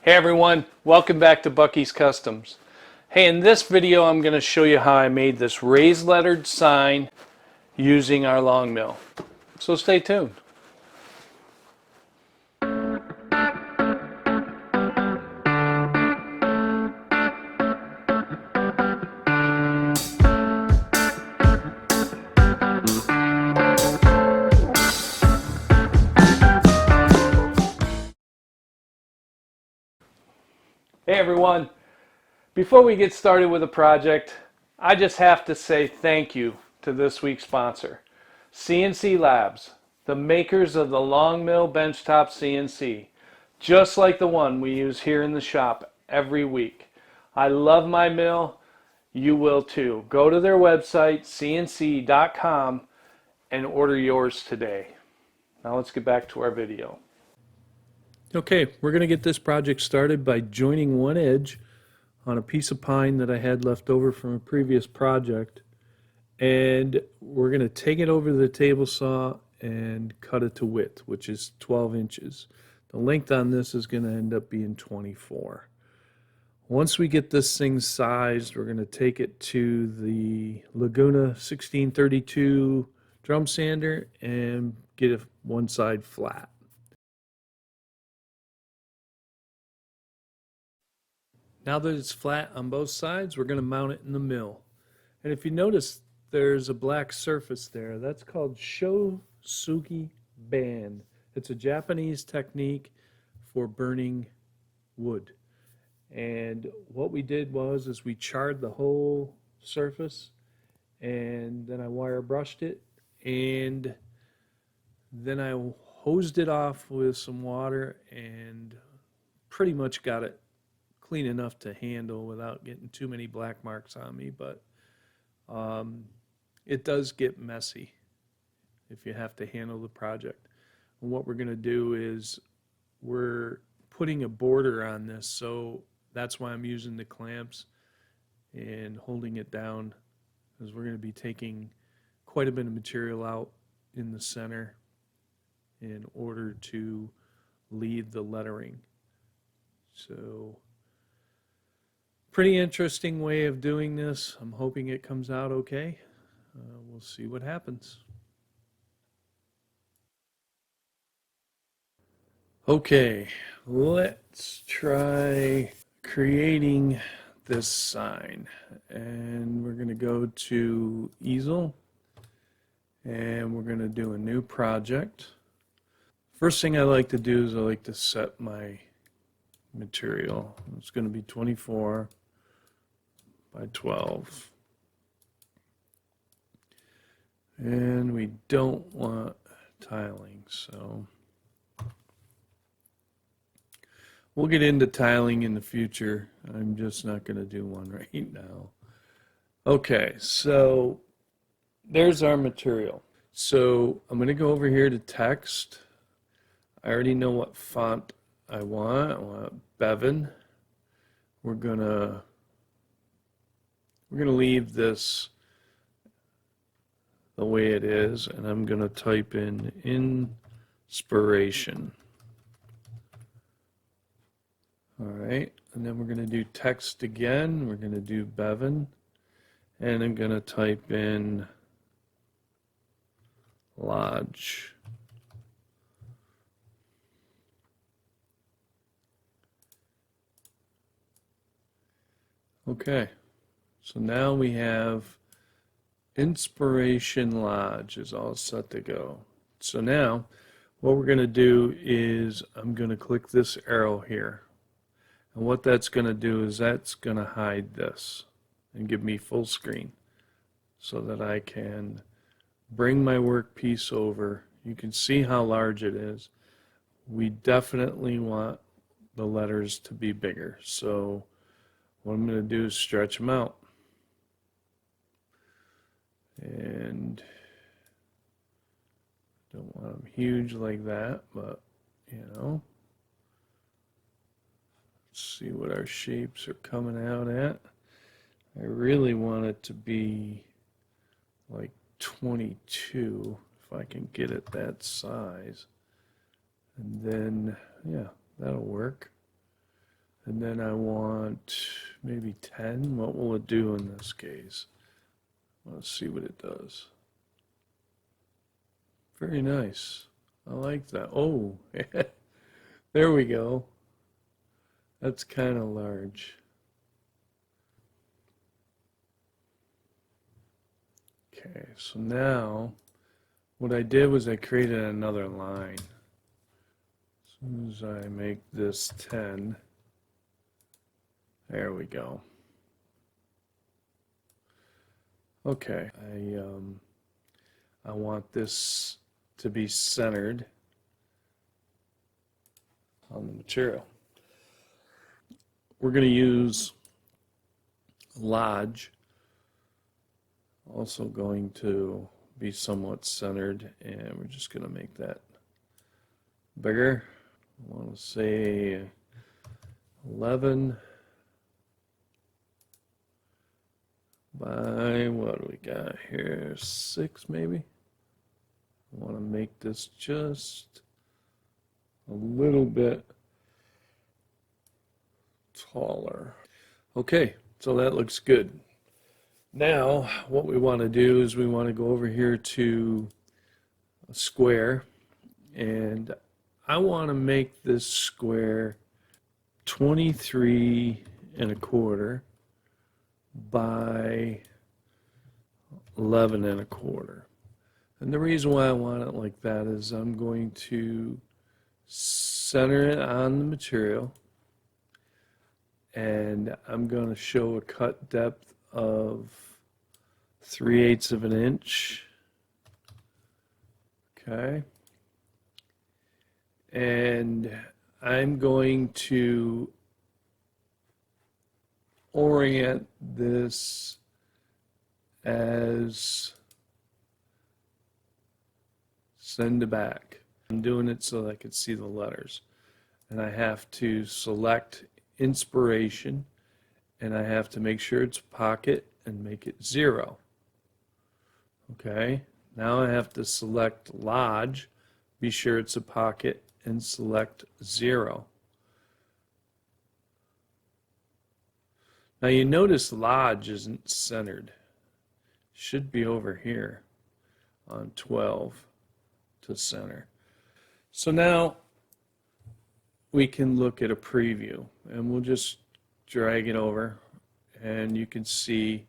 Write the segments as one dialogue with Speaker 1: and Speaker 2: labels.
Speaker 1: Hey everyone, welcome back to Bucky's Customs. Hey, in this video I'm going to show you how I made this raised lettered sign using our LongMill. So stay tuned. Hey everyone, before we get started with the project, I just have to say thank you to this week's sponsor, CNC Labs, the makers of the LongMill benchtop CNC, just like the one we use here in the shop every week. I love my mill, you will too. Go to their website, cnc.com, and order yours today. Now let's get back to our video. Okay, we're going to get this project started by joining one edge on a piece of pine that I had left over from a previous project, and we're going to take it over to the table saw and cut it to width, which is 12 inches. The length on this is going to end up being 24. Once we get this thing sized, we're going to take it to the Laguna 1632 drum sander and get it one side flat. Now that it's flat on both sides, we're going to mount it in the mill. And if you notice, there's a black surface there. That's called Shou Sugi Ban. It's a Japanese technique for burning wood. And what we did was we charred the whole surface, and then I wire brushed it, and then I hosed it off with some water and pretty much got it clean enough to handle without getting too many black marks on me, but it does get messy if you have to handle the project. And what we're going to do is we're putting a border on this, so that's why I'm using the clamps and holding it down, because we're going to be taking quite a bit of material out in the center in order to leave the lettering. So pretty interesting way of doing this. I'm hoping it comes out okay. We'll see what happens. Okay, let's try creating this sign. And we're going to go to easel, and we're going to do a new project. First thing I like to do is I like to set my material. It's going to be 24 by 12. And we don't want tiling, so we'll get into tiling in the future. I'm just not going to do one right now. Okay, so there's our material. So I'm going to go over here to text. I already know what font I want Bevan. We're gonna leave this the way it is, and I'm gonna type in inspiration. All right, and then we're gonna do text again. We're gonna do Bevan, and I'm gonna type in lodge. Okay, so now we have Inspiration Lodge is all set to go. So now what we're going to do is I'm going to click this arrow here. And what that's going to do is that's going to hide this and give me full screen so that I can bring my workpiece over. You can see how large it is. We definitely want the letters to be bigger. So what I'm going to do is stretch them out. And don't want them huge like that, but you know, let's see what our shapes are coming out at. I really want it to be like 22 if I can get it that size. And then, yeah, that'll work. And then I want maybe 10. What will it do in this case? Let's see what it does. Very nice. I like that. Oh, there we go. That's kind of large. Okay, so now what I did was I created another line. As soon as I make this 10, there we go. Okay, I want this to be centered on the material. We're going to use Lodge, also going to be somewhat centered, and we're just going to make that bigger. I want to say 11 by, what do we got here, 6 maybe? I want to make this just a little bit taller. Okay, so that looks good. Now, what we want to do is we want to go over here to a square, and I want to make this square 23 1/4 by 11 1/4. And the reason why I want it like that is I'm going to center it on the material, and I'm going to show a cut depth of 3/8 of an inch. Okay. And I'm going to orient this as send to back. I'm doing it so that I can see the letters. And I have to select inspiration, and I have to make sure it's pocket and make it 0. Okay, now I have to select Lodge, be sure it's a pocket, and select 0. Now you notice Lodge isn't centered. Should be over here on 12 to center. So now we can look at a preview, and we'll just drag it over, and you can see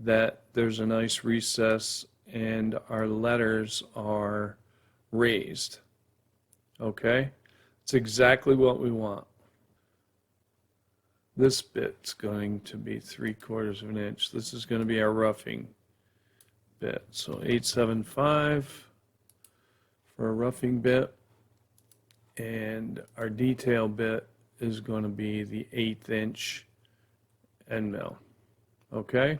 Speaker 1: that there's a nice recess and our letters are raised. Okay, it's exactly what we want. This bit's going to be 3/4 of an inch. This is going to be our roughing bit. So 875 for a roughing bit, and our detail bit is going to be the 1/8 inch end mill. Okay,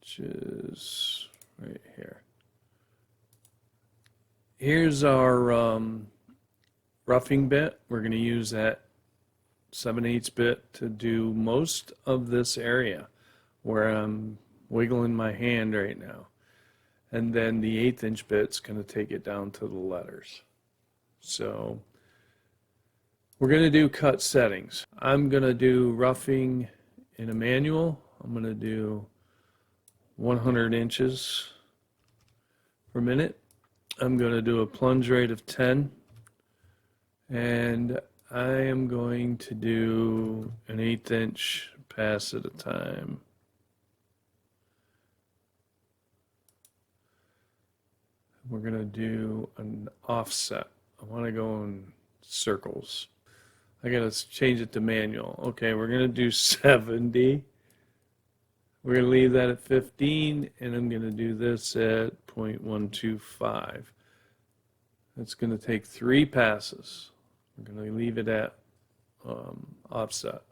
Speaker 1: which is right here. Here's our roughing bit. We're going to use that 7/8 bit to do most of this area where I'm wiggling my hand right now. And then the 1/8 inch bit's going to take it down to the letters. So we're going to do cut settings. I'm going to do roughing in a manual. I'm going to do 100 inches per minute. I'm going to do a plunge rate of 10, and I am going to do an 1/8 inch pass at a time. We're going to do an offset. I want to go in circles. I got to change it to manual. Okay, we're going to do 70. We're going to leave that at 15, and I'm going to do this at 0.125. That's going to take 3 passes. We're going to leave it at offset.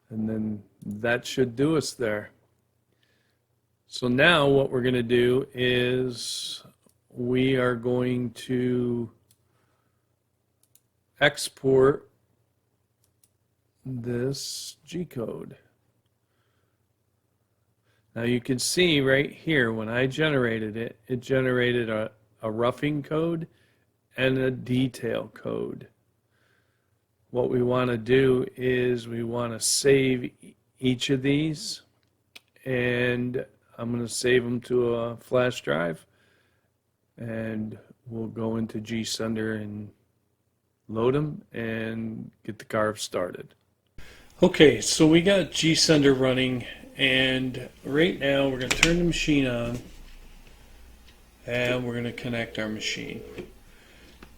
Speaker 1: And then that should do us there. So now what we're going to do is we are going to export this G-code. Now you can see right here when I generated it, it generated a roughing code and a detail code. what we want to do is we want to save each of these, and I'm going to save them to a flash drive, and we'll go into GSender and load them and get the carve started. Okay, so we got GSender running, and right now we're going to turn the machine on and we're going to connect our machine.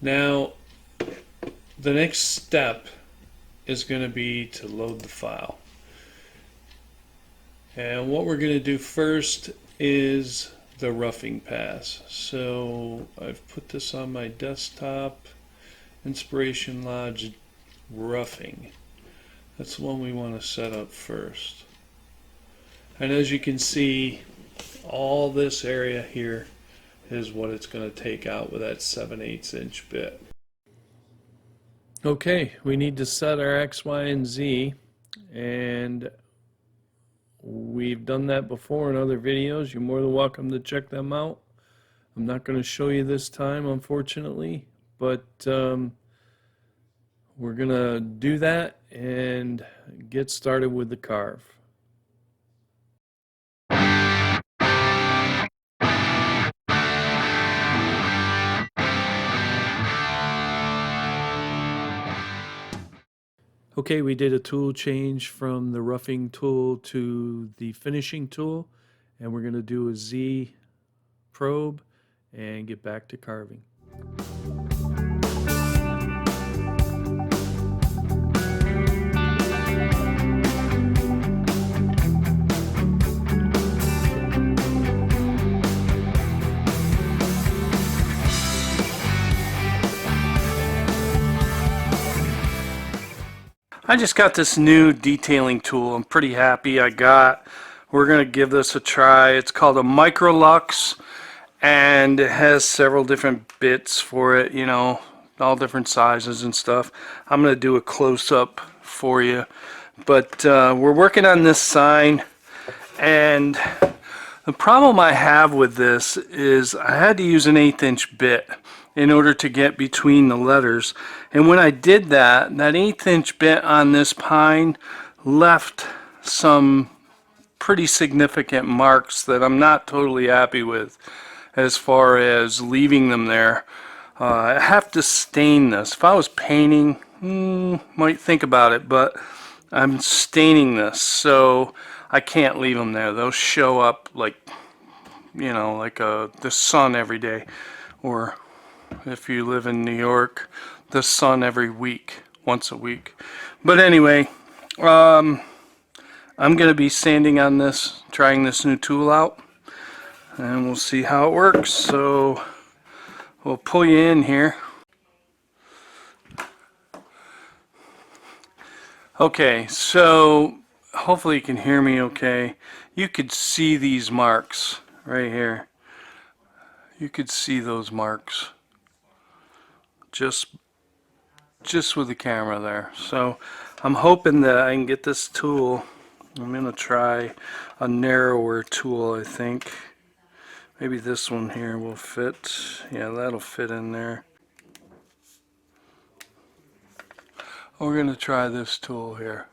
Speaker 1: Now the next step is going to be to load the file, and what we're going to do first is the roughing pass. So I've put this on my desktop, Inspiration Lodge roughing. That's the one we want to set up first. And as you can see, all this area here is what it's going to take out with that 7/8 inch bit. Okay, we need to set our X, Y, and Z, and we've done that before in other videos. You're more than welcome to check them out. I'm not going to show you this time, unfortunately, but we're going to do that and get started with the carve. Okay, we did a tool change from the roughing tool to the finishing tool, and we're going to do a Z probe and get back to carving. I just got this new detailing tool. I'm pretty happy we're going to give this a try. It's called a Microlux, and it has several different bits for it, you know, all different sizes and stuff. I'm going to do a close-up for you. But we're working on this sign, and the problem I have with this is I had to use an 1/8 inch bit in order to get between the letters, and when I did that 1/8 inch bit on this pine left some pretty significant marks that I'm not totally happy with as far as leaving them there. I have to stain this. If I was painting, might think about it, but I'm staining this, so I can't leave them there. They'll show up like, you know, like the sun every day, or if you live in New York, the sun every week, once a week. But anyway, I'm going to be sanding on this, trying this new tool out, and we'll see how it works. So we'll pull you in here. Okay, so hopefully you can hear me okay. You could see these marks right here. You could see those marks just with the camera there. So I'm hoping that I can get this tool. I'm going to try a narrower tool, I think. Maybe this one here will fit. Yeah, that'll fit in there. We're going to try this tool here.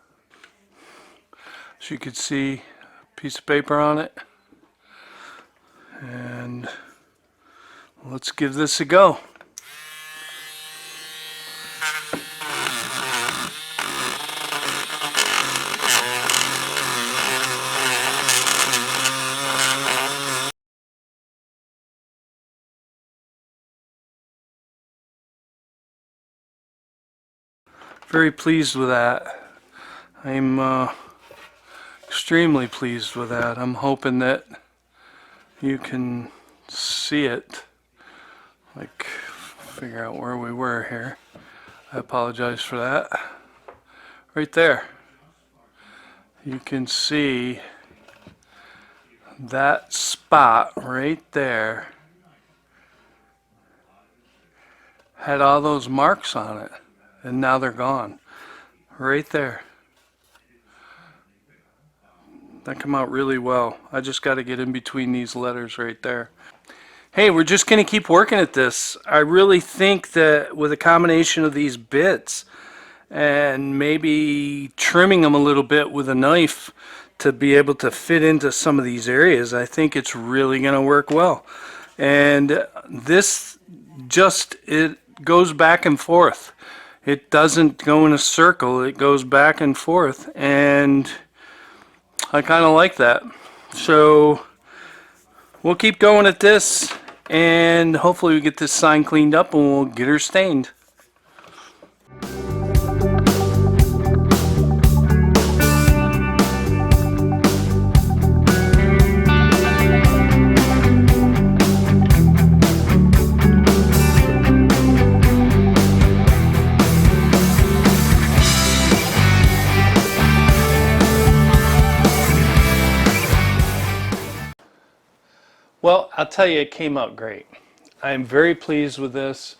Speaker 1: As you can see, a piece of paper on it. And let's give this a go. Very pleased with that. I'm extremely pleased with that. I'm hoping that you can see it. Like, figure out where we were here. I apologize for that. Right there. You can see that spot right there had all those marks on it, and now they're gone. Right there. That came out really well. I just got to get in between these letters right there. Hey, we're just going to keep working at this. I really think that with a combination of these bits and maybe trimming them a little bit with a knife to be able to fit into some of these areas, I think it's really going to work well. And this it goes back and forth. It doesn't go in a circle, it goes back and forth, and I kind of like that. So we'll keep going at this, and hopefully we get this sign cleaned up and we'll get her stained. Well, I'll tell you, it came out great. I'm very pleased with this.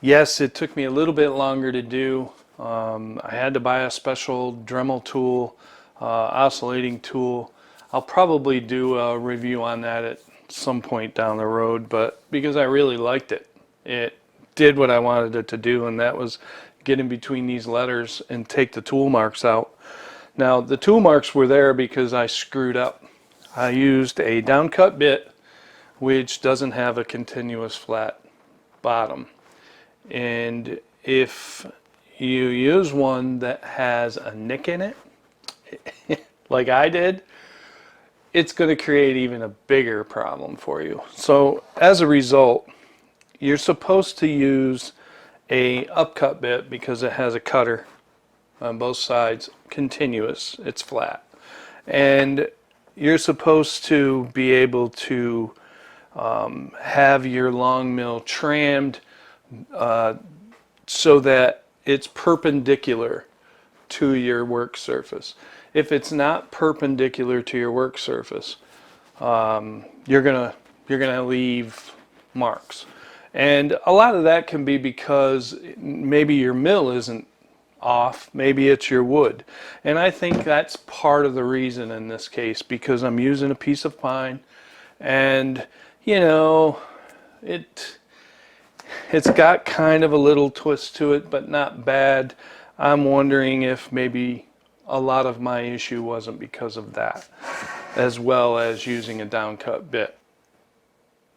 Speaker 1: Yes, it took me a little bit longer to do. I had to buy a special Dremel tool, oscillating tool. I'll probably do a review on that at some point down the road, but because I really liked it. It did what I wanted it to do, and that was get in between these letters and take the tool marks out. Now, the tool marks were there because I screwed up. I used a downcut bit which doesn't have a continuous flat bottom. And if you use one that has a nick in it, like I did, it's going to create even a bigger problem for you. So as a result, you're supposed to use a upcut bit because it has a cutter on both sides, continuous, it's flat. And you're supposed to be able to have your LongMill trimmed so that it's perpendicular to your work surface. If it's not perpendicular to your work surface, you're gonna leave marks. And a lot of that can be because maybe your mill isn't off, maybe it's your wood. And I think that's part of the reason in this case, because I'm using a piece of pine, and you know, it's got kind of a little twist to it, but not bad. I'm wondering if maybe a lot of my issue wasn't because of that, as well as using a downcut bit.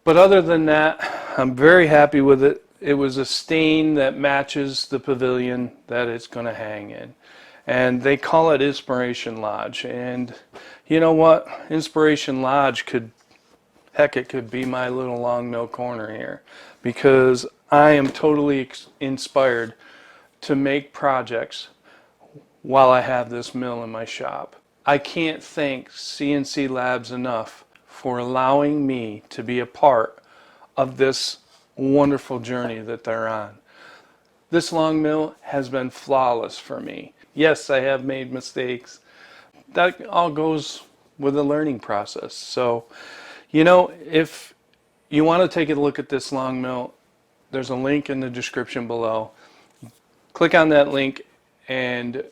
Speaker 1: But other than that, I'm very happy with it. It was a stain that matches the pavilion that it's going to hang in. And they call it Inspiration Lodge. And you know what? Inspiration Lodge heck, it could be my little LongMill corner here, because I am totally inspired to make projects while I have this mill in my shop. I can't thank CNC Labs enough for allowing me to be a part of this wonderful journey that they're on. This LongMill has been flawless for me. Yes, I have made mistakes. That all goes with the learning process. So, you know, if you want to take a look at this LongMill, there's a link in the description below. Click on that link and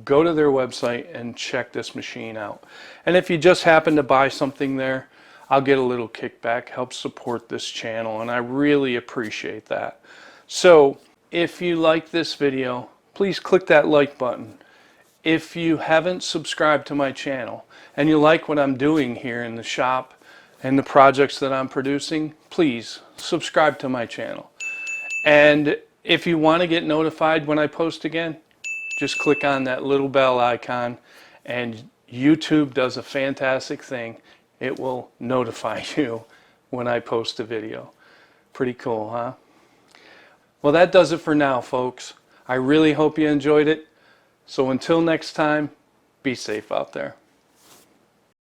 Speaker 1: go to their website and check this machine out. And if you just happen to buy something there, I'll get a little kickback, help support this channel, and I really appreciate that. So if you like this video, please click that like button. If you haven't subscribed to my channel and you like what I'm doing here in the shop and the projects that I'm producing, please subscribe to my channel. And if you want to get notified when I post again, just click on that little bell icon, and YouTube does a fantastic thing. It will notify you when I post a video. Pretty cool, huh? Well, that does it for now, folks. I really hope you enjoyed it. So until next time, be safe out there.